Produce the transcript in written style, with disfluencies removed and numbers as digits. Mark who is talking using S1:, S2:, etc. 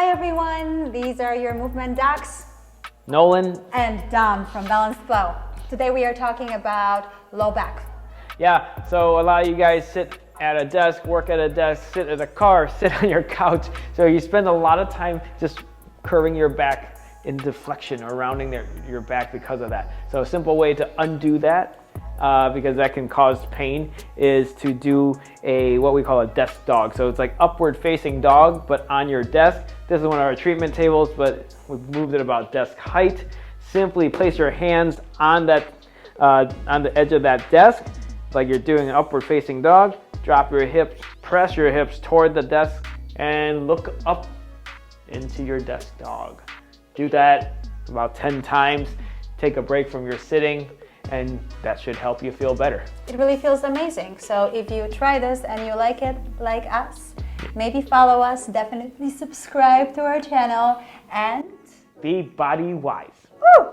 S1: Hi everyone, these are your movement docs,
S2: Nolan
S1: and Dom from Balance Flow. Today we are talking about low back.
S2: Yeah, so a lot of you guys sit at a desk, work at a desk, sit at a car, sit on your couch. So you spend a lot of time just curving your back into flexion or rounding your back because of that. So a simple way to undo that, because that can cause pain, is to do what we call a desk dog. So it's like upward facing dog, but on your desk. This is one of our treatment tables, but we've moved it about desk height. Simply place your hands on that on the edge of that desk, like you're doing an upward facing dog. Drop your hips, press your hips toward the desk, and look up into your desk dog. Do that about 10 times. Take a break from your sitting, and that should help you feel better.
S1: It really feels amazing. So if you try this and you like it like us, maybe follow us, definitely subscribe to our channel, and
S2: be body wise.
S1: woo!